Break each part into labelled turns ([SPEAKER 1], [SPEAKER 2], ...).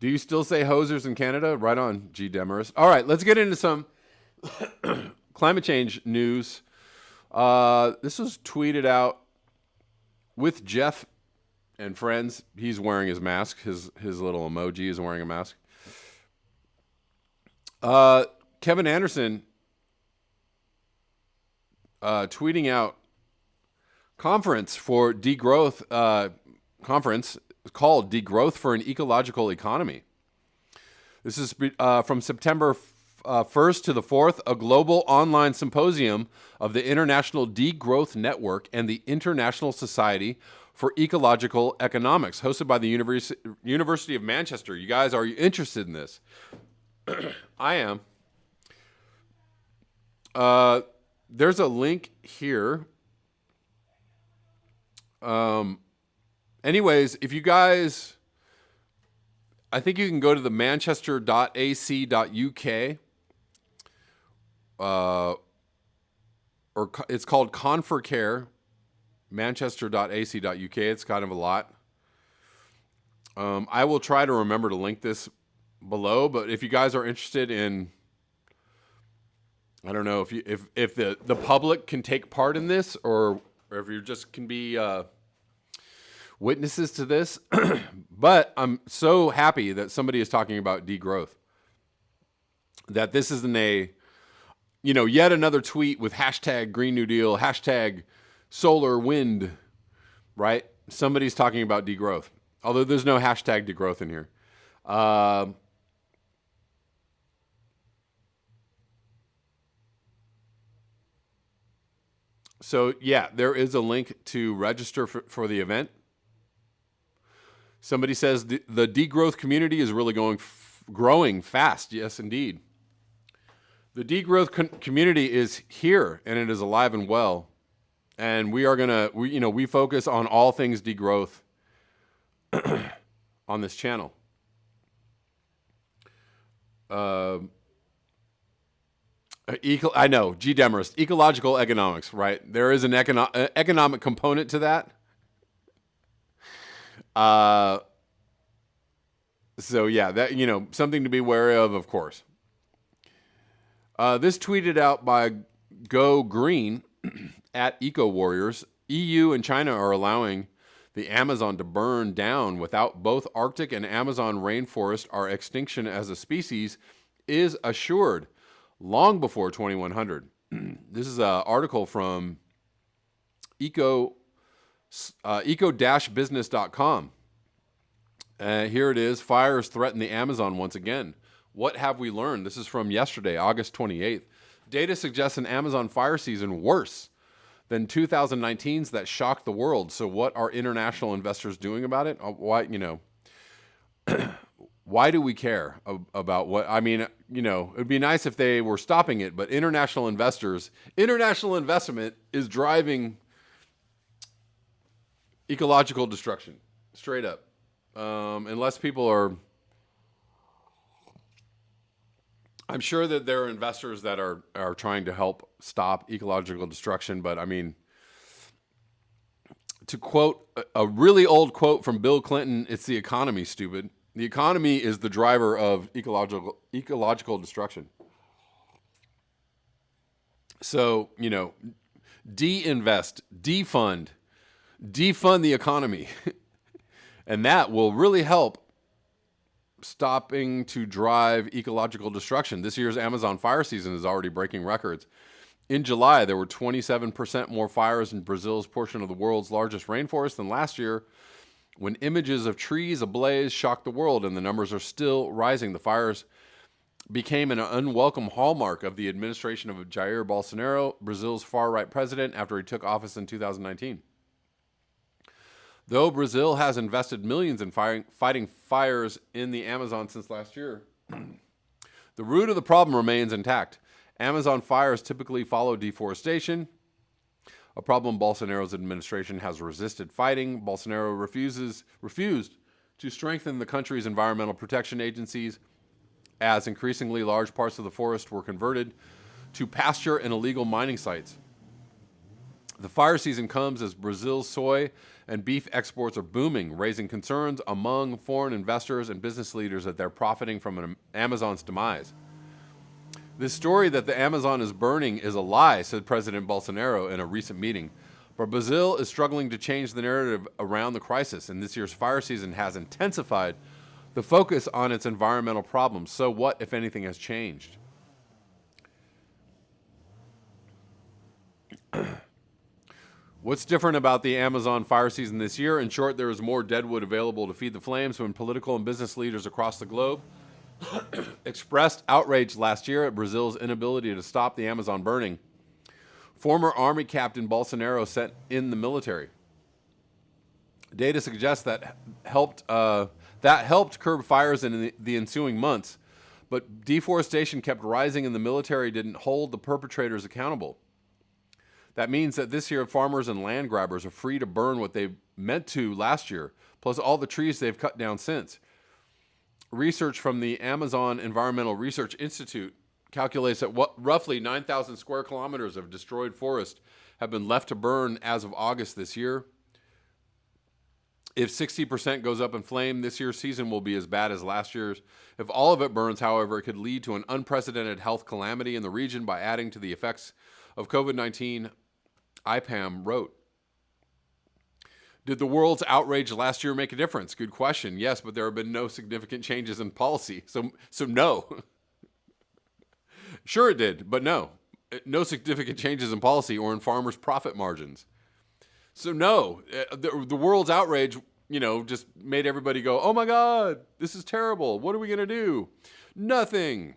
[SPEAKER 1] Do you still say hosers in Canada? Right on, G. Demarest. All right, let's get into some climate change news. This was tweeted out with Jeff and friends. He's wearing his mask. His little emoji is wearing a mask. Kevin Anderson tweeting out conference for degrowth. Conference called Degrowth for an Ecological Economy. This is from September 1st to the 4th, a global online symposium of the International Degrowth Network and the International Society for Ecological Economics, hosted by the University of Manchester. You guys, are you interested in this? I am. There's a link here. Anyways, if you guys, I think you can go to the manchester.ac.uk, or it's called Confercare, manchester.ac.uk. It's kind of a lot. I will try to remember to link this below, but if you guys are interested in, I don't know if the public can take part in this, or if you just can be witnesses to this. But I'm so happy that somebody is talking about degrowth. That this isn't yet another tweet with hashtag Green New Deal, hashtag solar wind, right? Somebody's talking about degrowth. Although there's no hashtag degrowth in here. So yeah, there is a link to register for the event. Somebody says the degrowth community is really growing fast. Yes, indeed. The degrowth community is here, and it is alive and well. And we are we focus on all things degrowth on this channel. I know, G. Demarest, ecological economics, right? There is an economic component to that. So yeah, that, something to be wary of course. This tweeted out by Go Green at Eco Warriors. EU and China are allowing the Amazon to burn down without both Arctic and Amazon rainforest. Our extinction as a species is assured long before 2100. This is an article from eco-business.com. Here it is. Fires threaten the Amazon once again. What have we learned? This is from yesterday, August 28th. Data suggests an Amazon fire season worse than 2019's that shocked the world. So what are international investors doing about it? Why do we care about what? I mean, it'd be nice if they were stopping it, but international investment is driving ecological destruction, straight up. Unless people are, I'm sure that there are investors that are trying to help stop ecological destruction, but I mean, to quote a really old quote from Bill Clinton, it's the economy, stupid. The economy is the driver of ecological destruction. So, de-invest, defund the economy. And that will really help stopping to drive ecological destruction. This year's Amazon fire season is already breaking records. In July, there were 27% more fires in Brazil's portion of the world's largest rainforest than last year, when images of trees ablaze shocked the world, and the numbers are still rising. The fires became an unwelcome hallmark of the administration of Jair Bolsonaro, Brazil's far-right president, after he took office in 2019. Though Brazil has invested millions in fighting fires in the Amazon since last year, the root of the problem remains intact. Amazon fires typically follow deforestation, a problem Bolsonaro's administration has resisted fighting. Bolsonaro refused to strengthen the country's environmental protection agencies, as increasingly large parts of the forest were converted to pasture and illegal mining sites. The fire season comes as Brazil's soy and beef exports are booming, raising concerns among foreign investors and business leaders that they're profiting from Amazon's demise. This story that the Amazon is burning is a lie, said President Bolsonaro in a recent meeting. But Brazil is struggling to change the narrative around the crisis, and this year's fire season has intensified the focus on its environmental problems. So what, if anything, has changed? What's different about the Amazon fire season this year? In short, there is more deadwood available to feed the flames when political and business leaders across the globe expressed outrage last year at Brazil's inability to stop the Amazon burning. Former Army Captain Bolsonaro sent in the military. Data suggests that helped curb fires in the ensuing months, but deforestation kept rising and the military didn't hold the perpetrators accountable. That means that this year farmers and land grabbers are free to burn what they meant to last year, plus all the trees they've cut down since. Research from the Amazon Environmental Research Institute calculates that roughly 9,000 square kilometers of destroyed forest have been left to burn as of August this year. If 60% goes up in flame, this year's season will be as bad as last year's. If all of it burns, however, it could lead to an unprecedented health calamity in the region by adding to the effects of COVID-19, IPAM wrote. Did the world's outrage last year make a difference? Good question. Yes, but there have been no significant changes in policy. So no. Sure it did, but no. No significant changes in policy or in farmers' profit margins. So no, the world's outrage, just made everybody go, oh my God, this is terrible. What are we going to do? Nothing.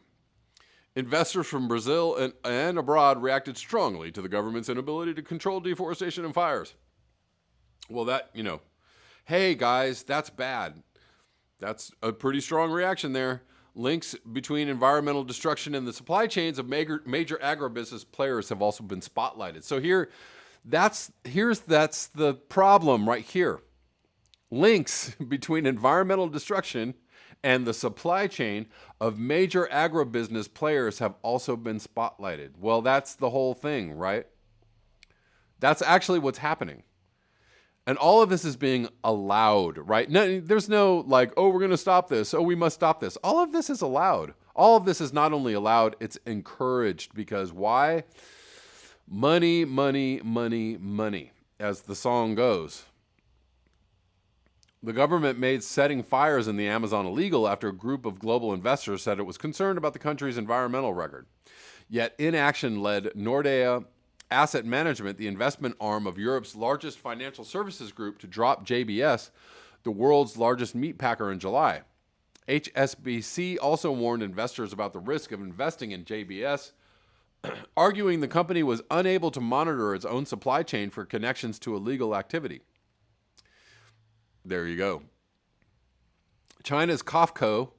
[SPEAKER 1] Investors from Brazil and abroad reacted strongly to the government's inability to control deforestation and fires. Well, hey guys, that's bad. That's a pretty strong reaction there. Links between environmental destruction and the supply chains of major agribusiness players have also been spotlighted. So that's the problem right here. Links between environmental destruction and the supply chain of major agribusiness players have also been spotlighted. Well, that's the whole thing, right? That's actually what's happening. And all of this is being allowed, right? No, there's no we're going to stop this. Oh, we must stop this. All of this is allowed. All of this is not only allowed, it's encouraged. Because why? Money, money, money, money, as the song goes. The government made setting fires in the Amazon illegal after a group of global investors said it was concerned about the country's environmental record. Yet inaction led Nordea Asset Management, the investment arm of Europe's largest financial services group, to drop JBS, the world's largest meat packer, in July. HSBC also warned investors about the risk of investing in JBS, arguing the company was unable to monitor its own supply chain for connections to illegal activity. There you go. China's COFCO,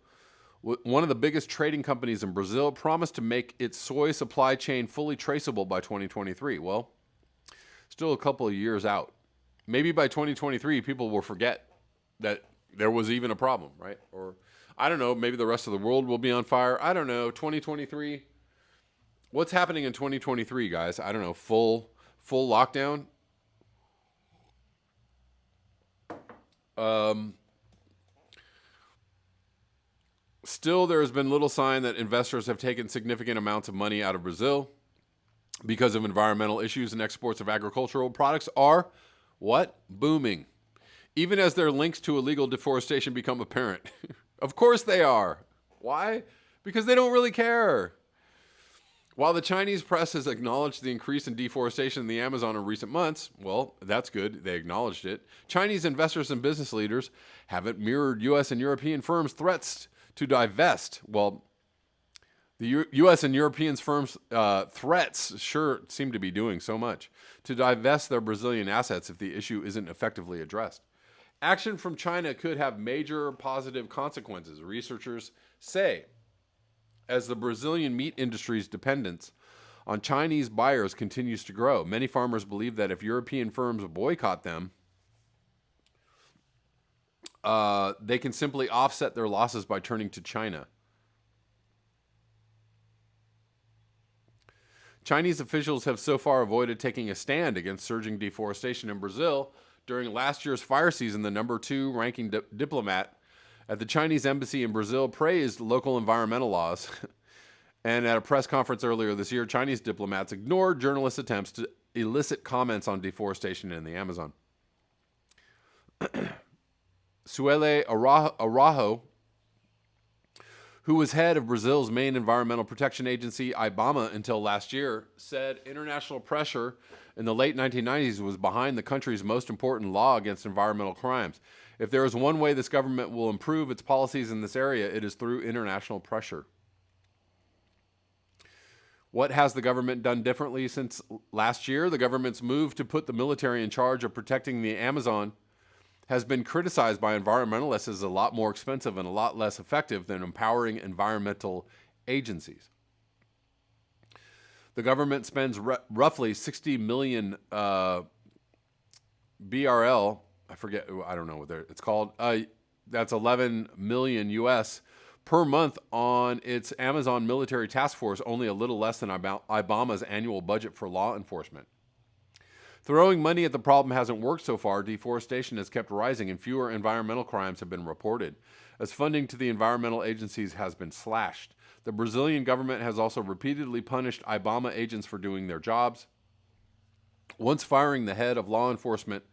[SPEAKER 1] one of the biggest trading companies in Brazil, promised to make its soy supply chain fully traceable by 2023. Well, still a couple of years out. Maybe by 2023, people will forget that there was even a problem, right? Or, I don't know, maybe the rest of the world will be on fire. I don't know, 2023. What's happening in 2023, guys? I don't know, full lockdown? Still, there has been little sign that investors have taken significant amounts of money out of Brazil because of environmental issues, and exports of agricultural products are, what? Booming. Even as their links to illegal deforestation become apparent. Of course they are. Why? Because they don't really care. While the Chinese press has acknowledged the increase in deforestation in the Amazon in recent months, well, that's good, they acknowledged it, Chinese investors and business leaders haven't mirrored U.S. and European firms' threats to divest. Well, the U.S. and European firms' threats sure seem to be doing so much to divest their Brazilian assets if the issue isn't effectively addressed. Action from China could have major positive consequences, researchers say, as the Brazilian meat industry's dependence on Chinese buyers continues to grow. Many farmers believe that if European firms boycott them, they can simply offset their losses by turning to China. Chinese officials have so far avoided taking a stand against surging deforestation in Brazil. During last year's fire season, the number 2 ranking diplomat at the Chinese embassy in Brazil praised local environmental laws. And at a press conference earlier this year, Chinese diplomats ignored journalists' attempts to elicit comments on deforestation in the Amazon. Suele Araujo, who was head of Brazil's main environmental protection agency, IBAMA, until last year, said international pressure in the late 1990s was behind the country's most important law against environmental crimes. If there is one way this government will improve its policies in this area, it is through international pressure. What has the government done differently since last year? The government's move to put the military in charge of protecting the Amazon has been criticized by environmentalists as a lot more expensive and a lot less effective than empowering environmental agencies. The government spends roughly 60 million BRL. I don't know what it's called. That's 11 million US per month on its Amazon military task force, only a little less than IBAMA's annual budget for law enforcement. Throwing money at the problem hasn't worked so far. Deforestation has kept rising and fewer environmental crimes have been reported, as funding to the environmental agencies has been slashed. The Brazilian government has also repeatedly punished IBAMA agents for doing their jobs, once firing the head of law enforcement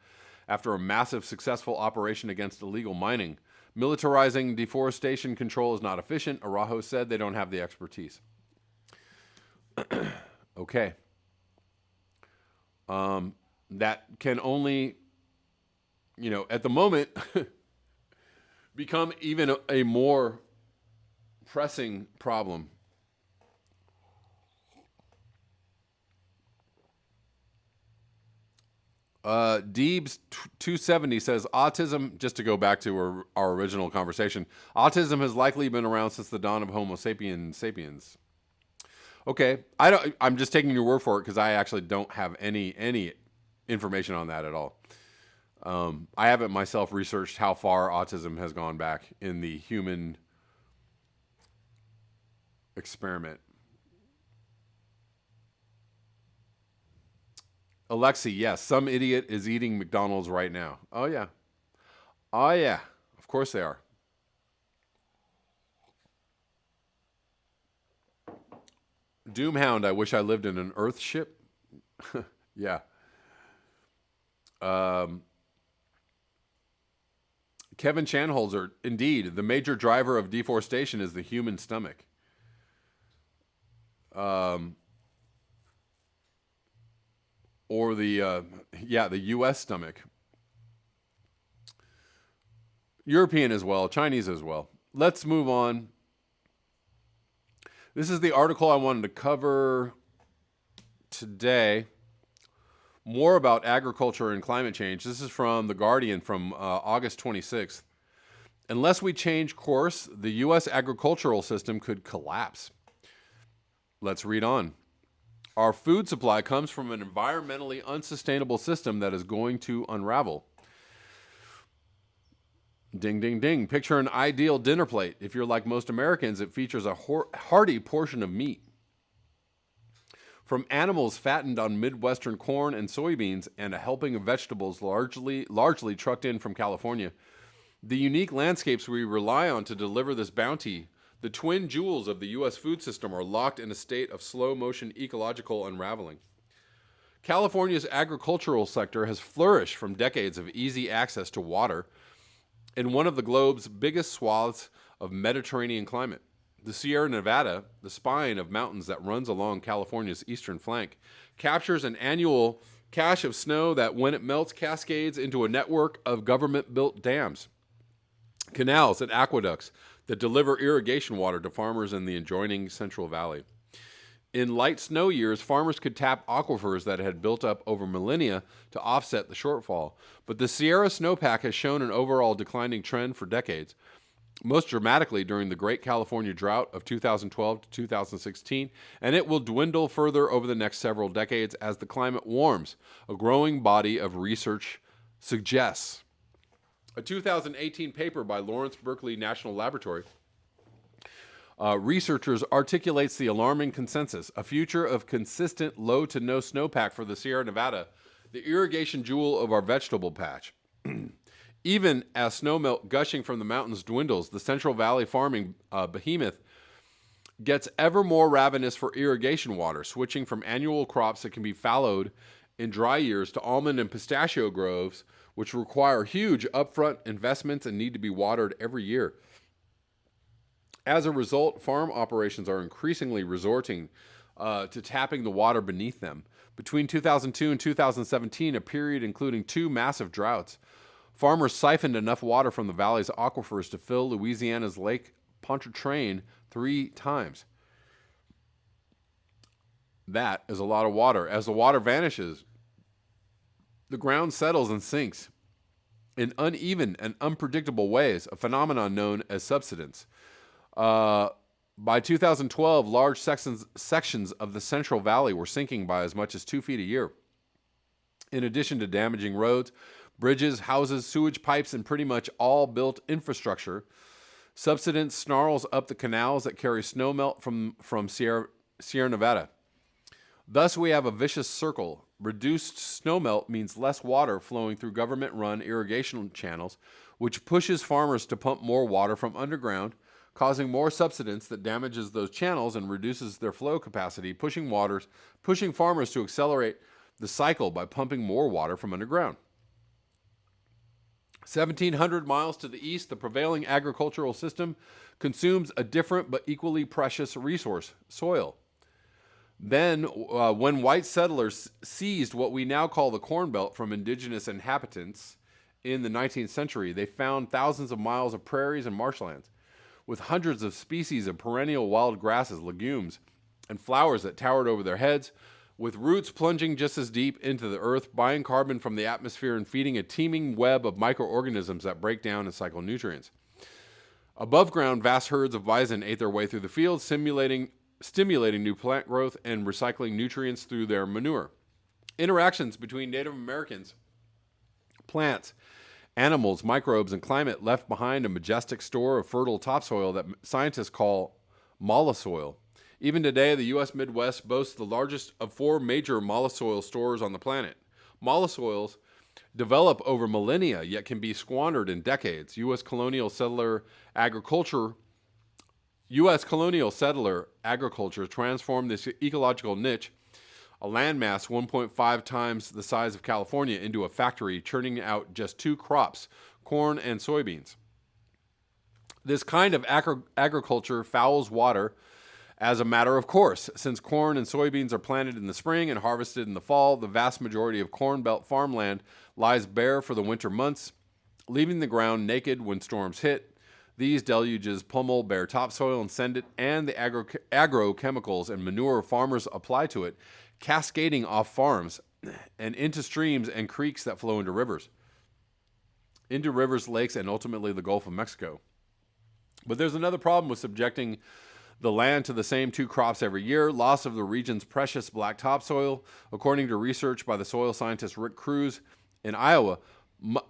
[SPEAKER 1] after a massive successful operation against illegal mining. Militarizing deforestation control is not efficient. Araujo said they don't have the expertise. Okay. That can only, at the moment, become even a more pressing problem. Deebs 270 says autism, just to go back to our original conversation, autism has likely been around since the dawn of Homo sapiens. Okay, I'm just taking your word for it because I actually don't have any information on that at all. I haven't myself researched how far autism has gone back in the human experiment. Alexi, yes, some idiot is eating McDonald's right now. Oh, yeah. Of course they are. Doomhound, I wish I lived in an Earth ship. Yeah. Kevin Shanholzer, indeed, the major driver of deforestation is the human stomach. Or the U.S. stomach. European as well, Chinese as well. Let's move on. This is the article I wanted to cover today. More about agriculture and climate change. This is from The Guardian from August 26th. Unless we change course, the U.S. agricultural system could collapse. Let's read on. Our food supply comes from an environmentally unsustainable system that is going to unravel. Ding, ding, ding. Picture an ideal dinner plate. If you're like most Americans, it features a hearty portion of meat. From animals fattened on Midwestern corn and soybeans and a helping of vegetables largely trucked in from California, the unique landscapes we rely on to deliver this bounty, the twin jewels of the U.S. food system, are locked in a state of slow-motion ecological unraveling. California's agricultural sector has flourished from decades of easy access to water in one of the globe's biggest swaths of Mediterranean climate. The Sierra Nevada, the spine of mountains that runs along California's eastern flank, captures an annual cache of snow that, when it melts, cascades into a network of government-built dams, canals, and aqueducts that deliver irrigation water to farmers in the adjoining Central Valley. In light snow years, farmers could tap aquifers that had built up over millennia to offset the shortfall. But the Sierra snowpack has shown an overall declining trend for decades, most dramatically during the Great California Drought of 2012 to 2016, and it will dwindle further over the next several decades as the climate warms, a growing body of research suggests. A 2018 paper by Lawrence Berkeley National Laboratory Researchers articulates the alarming consensus, a future of consistent low to no snowpack for the Sierra Nevada, the irrigation jewel of our vegetable patch. Even as snowmelt gushing from the mountains dwindles, the Central Valley farming behemoth gets ever more ravenous for irrigation water, switching from annual crops that can be fallowed in dry years to almond and pistachio groves, which require huge upfront investments and need to be watered every year. As a result, farm operations are increasingly resorting to tapping the water beneath them. Between 2002 and 2017, a period including 2 massive droughts, farmers siphoned enough water from the valley's aquifers to fill Louisiana's Lake Pontchartrain 3 times. That is a lot of water. As the water vanishes, the ground settles and sinks in uneven and unpredictable ways, a phenomenon known as subsidence. By 2012, large sections of the Central Valley were sinking by as much as 2 feet a year. In addition to damaging roads, bridges, houses, sewage pipes, and pretty much all built infrastructure, subsidence snarls up the canals that carry snowmelt from Sierra Nevada. Thus, we have a vicious circle. Reduced snowmelt means less water flowing through government-run irrigation channels, which pushes farmers to pump more water from underground, causing more subsidence that damages those channels and reduces their flow capacity, pushing farmers to accelerate the cycle by pumping more water from underground. 1,700 miles to the east, the prevailing agricultural system consumes a different but equally precious resource, soil. Then, when white settlers seized what we now call the Corn Belt from indigenous inhabitants in the 19th century, they found thousands of miles of prairies and marshlands, with hundreds of species of perennial wild grasses, legumes, and flowers that towered over their heads, with roots plunging just as deep into the earth, buying carbon from the atmosphere and feeding a teeming web of microorganisms that break down and cycle nutrients. Above ground, vast herds of bison ate their way through the fields, stimulating new plant growth and recycling nutrients through their manure. Interactions between Native Americans, plants, animals, microbes, and climate left behind a majestic store of fertile topsoil that scientists call mollisoil. Even today, the U.S. Midwest boasts the largest of 4 major mollisoil stores on the planet. Mollisoils develop over millennia, yet can be squandered in decades. U.S. colonial settler agriculture transformed this ecological niche, a landmass 1.5 times the size of California, into a factory churning out just 2 crops, corn and soybeans. This kind of agriculture fouls water as a matter of course. Since corn and soybeans are planted in the spring and harvested in the fall, the vast majority of Corn Belt farmland lies bare for the winter months, leaving the ground naked when storms hit. These deluges pummel bare topsoil and send it and the agrochemicals and manure farmers apply to it, cascading off farms and into streams and creeks that flow into rivers, lakes, and ultimately the Gulf of Mexico. But there's another problem with subjecting the land to the same 2 crops every year: loss of the region's precious black topsoil. According to research by the soil scientist Rick Cruz in Iowa,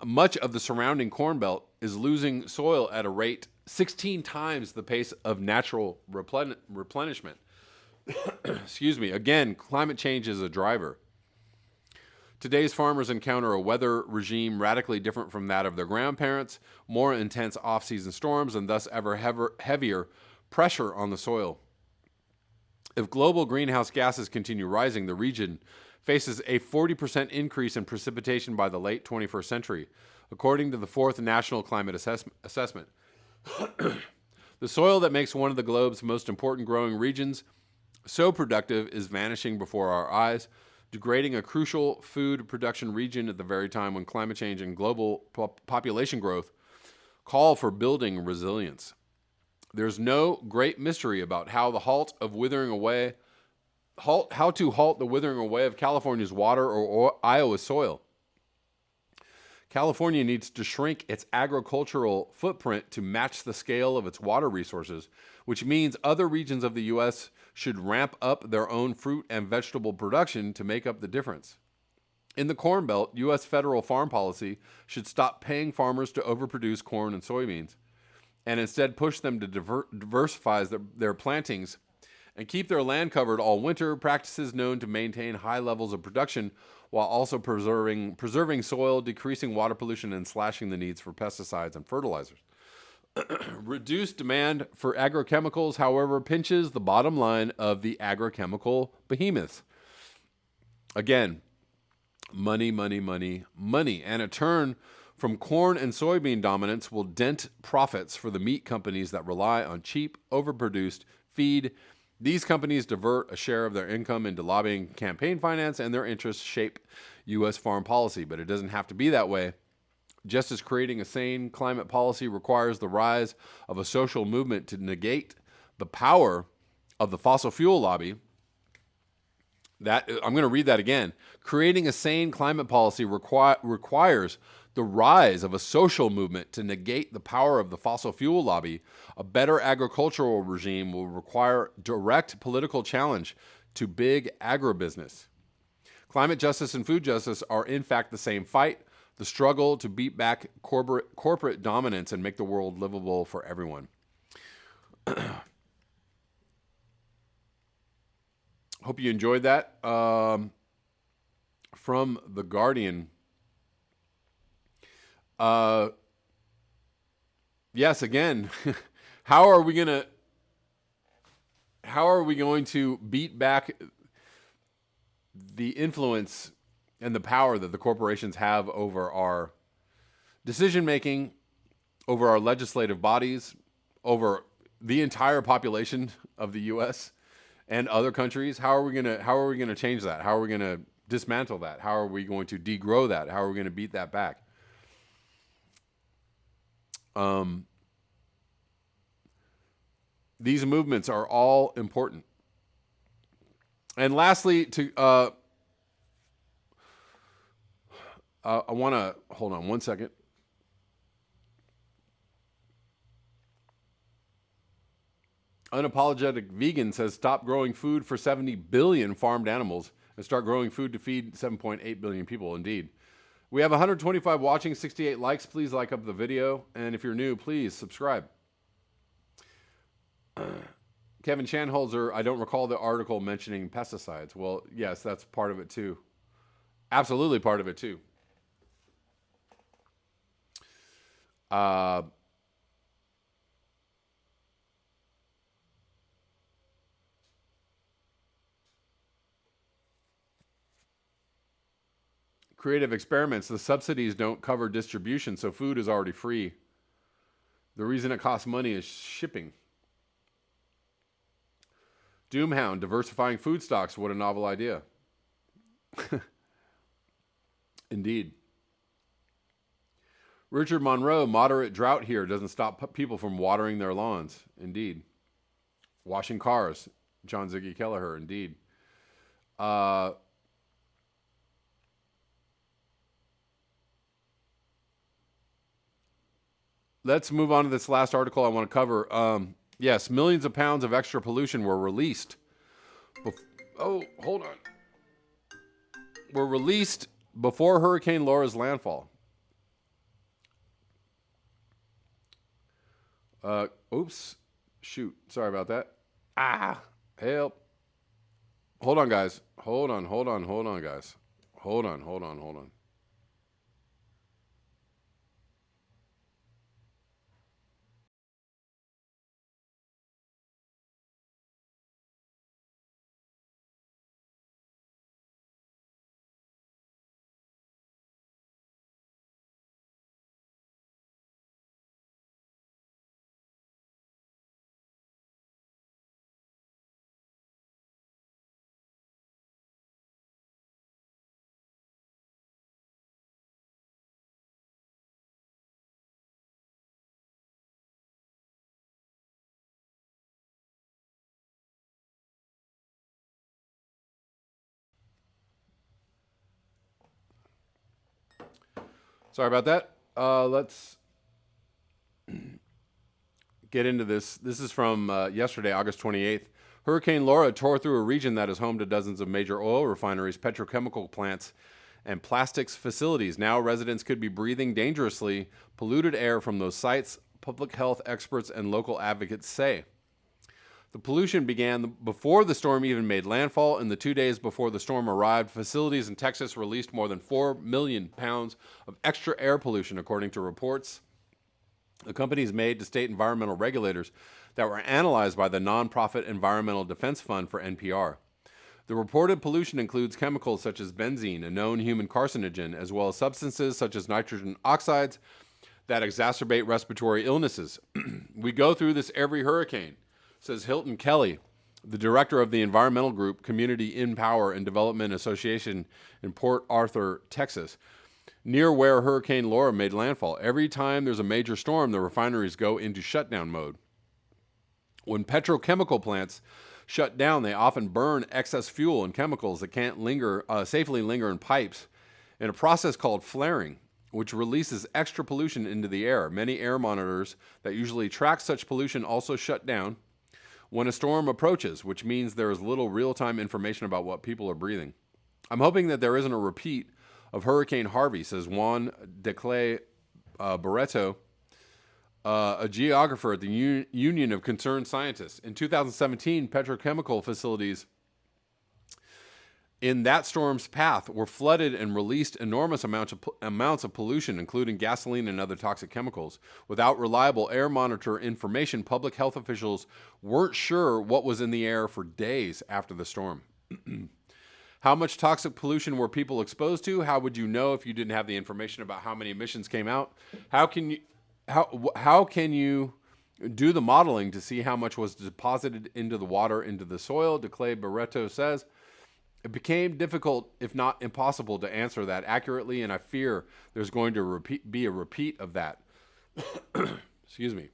[SPEAKER 1] much of the surrounding Corn Belt is losing soil at a rate 16 times the pace of natural replenishment. Excuse me. Again, climate change is a driver. Today's farmers encounter a weather regime radically different from that of their grandparents, more intense off-season storms, and thus ever heavier pressure on the soil. If global greenhouse gases continue rising, the region faces a 40% increase in precipitation by the late 21st century, according to the 4th National Climate Assessment. The soil that makes one of the globe's most important growing regions so productive is vanishing before our eyes, degrading a crucial food production region at the very time when climate change and global population growth call for building resilience. There's no great mystery about how to halt the withering away of California's water or Iowa's soil. California needs to shrink its agricultural footprint to match the scale of its water resources, which means other regions of the U.S. should ramp up their own fruit and vegetable production to make up the difference. In the Corn Belt, U.S. federal farm policy should stop paying farmers to overproduce corn and soybeans. and instead push them to diversify their plantings and keep their land covered all winter, practices known to maintain high levels of production while also preserving soil, decreasing water pollution, and slashing the needs for pesticides and fertilizers. Reduced demand for agrochemicals, however, pinches the bottom line of the agrochemical behemoths. Again, money, money, money, money. And a turn from corn and soybean dominance will dent profits for the meat companies that rely on cheap, overproduced feed. These companies divert a share of their income into lobbying, campaign finance, and their interests shape U.S. foreign policy. But it doesn't have to be that way. Just as creating a sane climate policy requires the rise of a social movement to negate the power of the fossil fuel lobby, I'm going to read that again. Creating a sane climate policy requires the rise of a social movement to negate the power of the fossil fuel lobby. A better agricultural regime will require direct political challenge to big agribusiness. Climate justice and food justice are in fact the same fight, the struggle to beat back corporate dominance and make the world livable for everyone. Hope you enjoyed that. From The Guardian. Yes, again, how are we going to beat back the influence and the power that the corporations have over our decision making, over our legislative bodies, over the entire population of the U.S. and other countries? How are we going to change that? How are we going to dismantle that? How are we going to degrow that? How are we going to beat that back? These movements are all important. And lastly, I want to hold on one second. Unapologetic Vegan says stop growing food for 70 billion farmed animals and start growing food to feed 7.8 billion people. Indeed. We have 125 watching, 68 likes. Please like up the video. And if you're new, please subscribe. Kevin Shanholzer, I don't recall the article mentioning pesticides. Well, yes, that's part of it too. Absolutely part of it too. Creative experiments. The subsidies don't cover distribution, so food is already free. The reason it costs money is shipping. Doomhound, diversifying food stocks. What a novel idea. Indeed. Richard Monroe, moderate drought here doesn't stop people from watering their lawns. Indeed. Washing cars. John Ziggy Kelleher. Indeed. Let's move on to this last article I want to cover. Yes, millions of pounds of extra pollution were released. Hold on. Were released before Hurricane Laura's landfall. Oops. Shoot. Sorry about that. Help. Hold on, guys. Hold on, guys. Hold on. Sorry about that. Let's get into this. This is from yesterday, August 28th. Hurricane Laura tore through a region that is home to dozens of major oil refineries, petrochemical plants, and plastics facilities. Now residents could be breathing dangerously polluted air from those sites. public health experts and local advocates say. The pollution began before the storm even made landfall. In the 2 days before the storm arrived, facilities in Texas released more than 4 million pounds of extra air pollution, according to reports the companies made to state environmental regulators that were analyzed by the nonprofit Environmental Defense Fund for NPR. The reported pollution includes chemicals such as benzene, a known human carcinogen, as well as substances such as nitrogen oxides that exacerbate respiratory illnesses. We go through this every hurricane, says Hilton Kelly, the director of the environmental group Community in Power and Development Association in Port Arthur, Texas, near where Hurricane Laura made landfall. Every time there's a major storm, the refineries go into shutdown mode. When petrochemical plants shut down, they often burn excess fuel and chemicals that can't safely linger in pipes in a process called flaring, which releases extra pollution into the air. Many air monitors that usually track such pollution also shut down when a storm approaches, which means there is little real-time information about what people are breathing. I'm hoping that there isn't a repeat of Hurricane Harvey, says Juan de Clay Barreto, a geographer at the Union of Concerned Scientists. In 2017, petrochemical facilities in that storm's path were flooded and released enormous amounts of pollution, including gasoline and other toxic chemicals. Without reliable air monitor information, public health officials weren't sure what was in the air for days after the storm. How much toxic pollution were people exposed to? How would you know if you didn't have the information about how many emissions came out? How can you do the modeling to see how much was deposited into the water, into the soil? DeClay Barreto says, it became difficult, if not impossible, to answer that accurately, and I fear there's going to be a repeat of that. Excuse me.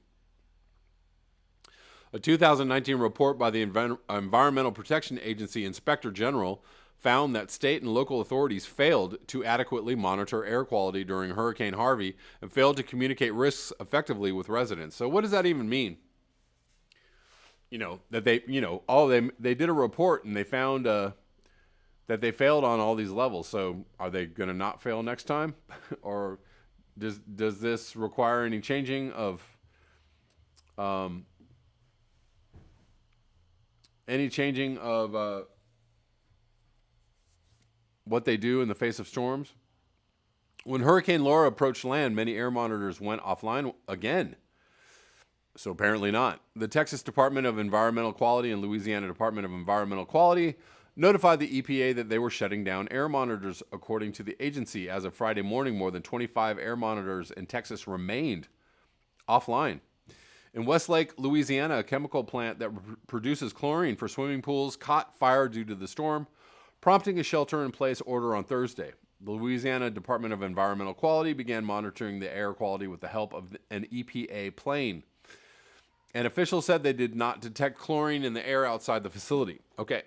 [SPEAKER 1] A 2019 report by the Environmental Protection Agency Inspector General found that state and local authorities failed to adequately monitor air quality during Hurricane Harvey and failed to communicate risks effectively with residents. So what does that even mean? That they did a report and they found that they failed on all these levels. So are they going to not fail next time? Or does this require any changing of what they do in the face of storms? When Hurricane Laura approached land, many air monitors went offline again. So apparently not. The Texas Department of Environmental Quality and Louisiana Department of Environmental Quality notified the EPA that they were shutting down air monitors. According to the agency, as of Friday morning, more than 25 air monitors in Texas remained offline. In Westlake, Louisiana, a chemical plant that produces chlorine for swimming pools caught fire due to the storm, prompting a shelter-in-place order on Thursday. The Louisiana Department of Environmental Quality began monitoring the air quality with the help of an EPA plane. An official said they did not detect chlorine in the air outside the facility. Okay.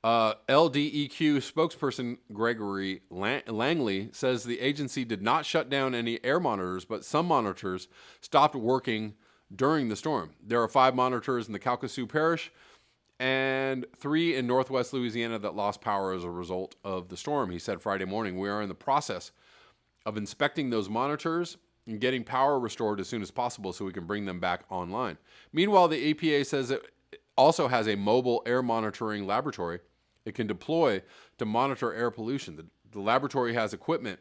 [SPEAKER 1] LDEQ spokesperson Gregory Langley says the agency did not shut down any air monitors, but some monitors stopped working during the storm. There are 5 monitors in the Calcasieu Parish and 3 in northwest Louisiana that lost power as a result of the storm. He said Friday morning, we are in the process of inspecting those monitors and getting power restored as soon as possible so we can bring them back online. Meanwhile, the EPA says it also has a mobile air monitoring laboratory it can deploy to monitor air pollution. The laboratory has equipment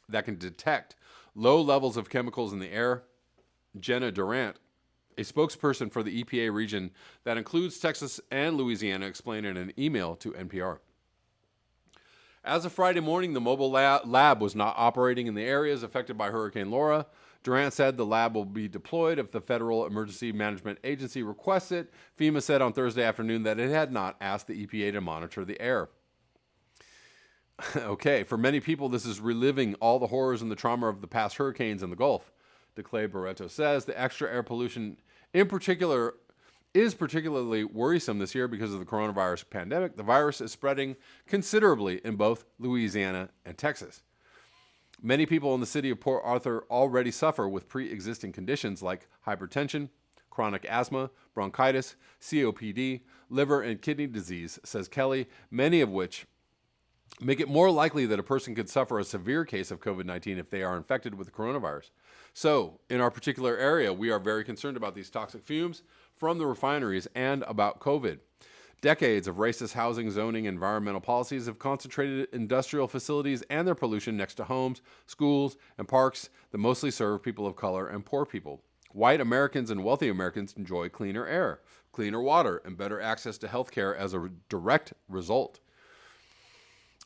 [SPEAKER 1] that can detect low levels of chemicals in the air. Jenna Durant, a spokesperson for the EPA region that includes Texas and Louisiana, explained in an email to NPR. As of Friday morning, the mobile lab was not operating in the areas affected by Hurricane Laura. Durant said the lab will be deployed if the Federal Emergency Management Agency requests it. FEMA said on Thursday afternoon that it had not asked the EPA to monitor the air. Okay, for many people, this is reliving all the horrors and the trauma of the past hurricanes in the Gulf. DeClay Barreto says the extra air pollution in particular is particularly worrisome this year because of the coronavirus pandemic. The virus is spreading considerably in both Louisiana and Texas. Many people in the city of Port Arthur already suffer with pre-existing conditions like hypertension, chronic asthma, bronchitis, COPD, liver and kidney disease, says Kelly, many of which make it more likely that a person could suffer a severe case of COVID-19 if they are infected with the coronavirus. So, in our particular area, we are very concerned about these toxic fumes from the refineries and about COVID. Decades of racist housing, zoning, and environmental policies have concentrated industrial facilities and their pollution next to homes, schools, and parks that mostly serve people of color and poor people. White Americans and wealthy Americans enjoy cleaner air, cleaner water, and better access to health care as a direct result.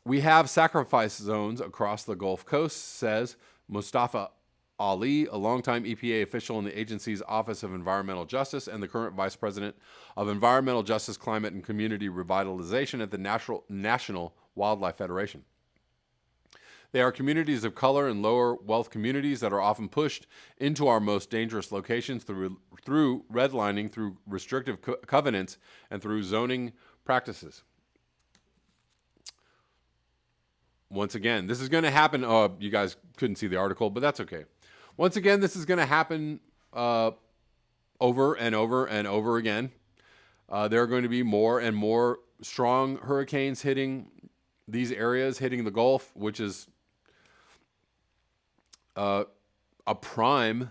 [SPEAKER 1] We have sacrifice zones across the Gulf Coast, says Mustafa Ali, a longtime EPA official in the agency's Office of Environmental Justice and the current Vice President of Environmental Justice, Climate, and Community Revitalization at the National Wildlife Federation. They are communities of color and lower wealth communities that are often pushed into our most dangerous locations through redlining, through restrictive covenants, and through zoning practices. Once again, this is going to happen. You guys couldn't see the article, but that's okay. Once again, this is going to happen over and over and over again. There are going to be more and more strong hurricanes hitting these areas, hitting the Gulf, which is a prime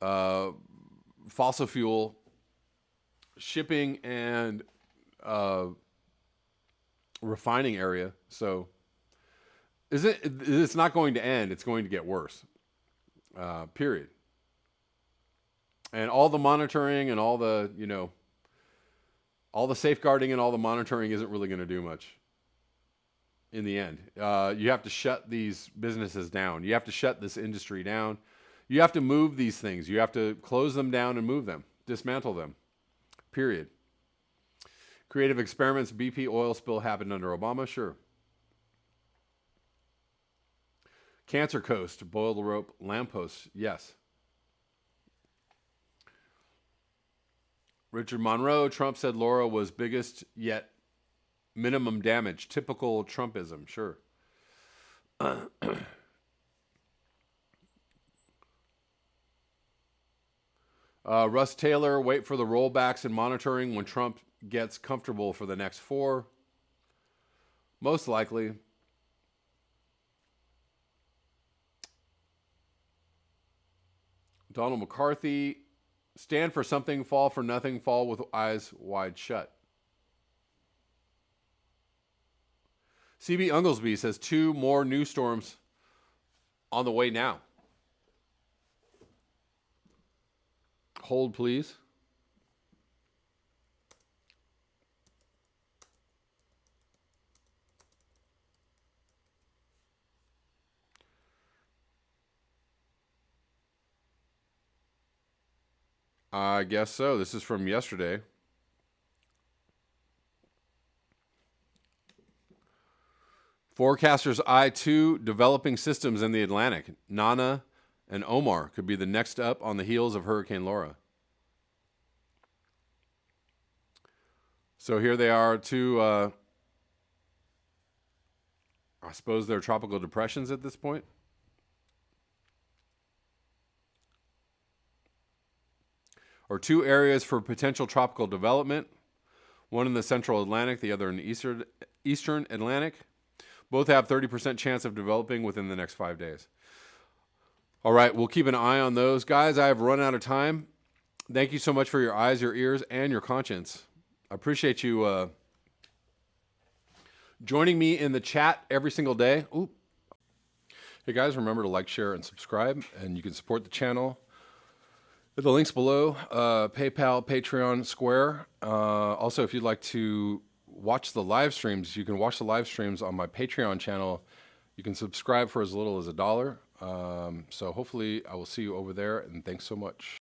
[SPEAKER 1] fossil fuel shipping and refining area. So it's not going to end. It's going to get worse. Period. And all the monitoring and all the, all the safeguarding and all the monitoring isn't really going to do much in the end. You have to shut these businesses down. You have to shut this industry down. You have to move these things. You have to close them down and move them, dismantle them. Period. Creative experiments, BP oil spill happened under Obama? Sure. Cancer Coast, boil the rope, lampposts, yes. Richard Monroe, Trump said Laura was biggest yet minimum damage. Typical Trumpism, sure. Russ Taylor, wait for the rollbacks and monitoring when Trump gets comfortable for the next 4. Most likely. Donald McCarthy, stand for something, fall for nothing, fall with eyes wide shut. CB Unglesby says 2 more new storms on the way now. Hold, please. I guess so. This is from yesterday. Forecasters eye 2 developing systems in the Atlantic. Nana and Omar could be the next up on the heels of Hurricane Laura. So here they are, 2, I suppose they're tropical depressions at this point. Or 2 areas for potential tropical development. One in the central Atlantic, the other in the eastern Atlantic. Both have 30% chance of developing within the next 5 days. All right, we'll keep an eye on those. Guys, I have run out of time. Thank you so much for your eyes, your ears, and your conscience. I appreciate you joining me in the chat every single day. Ooh. Hey guys, remember to like, share, and subscribe, and you can support the channel. The links below, PayPal, Patreon, Square. Also, if you'd like to watch the live streams, you can watch the live streams on my Patreon channel. You can subscribe for as little as $1. So hopefully I will see you over there, and thanks so much.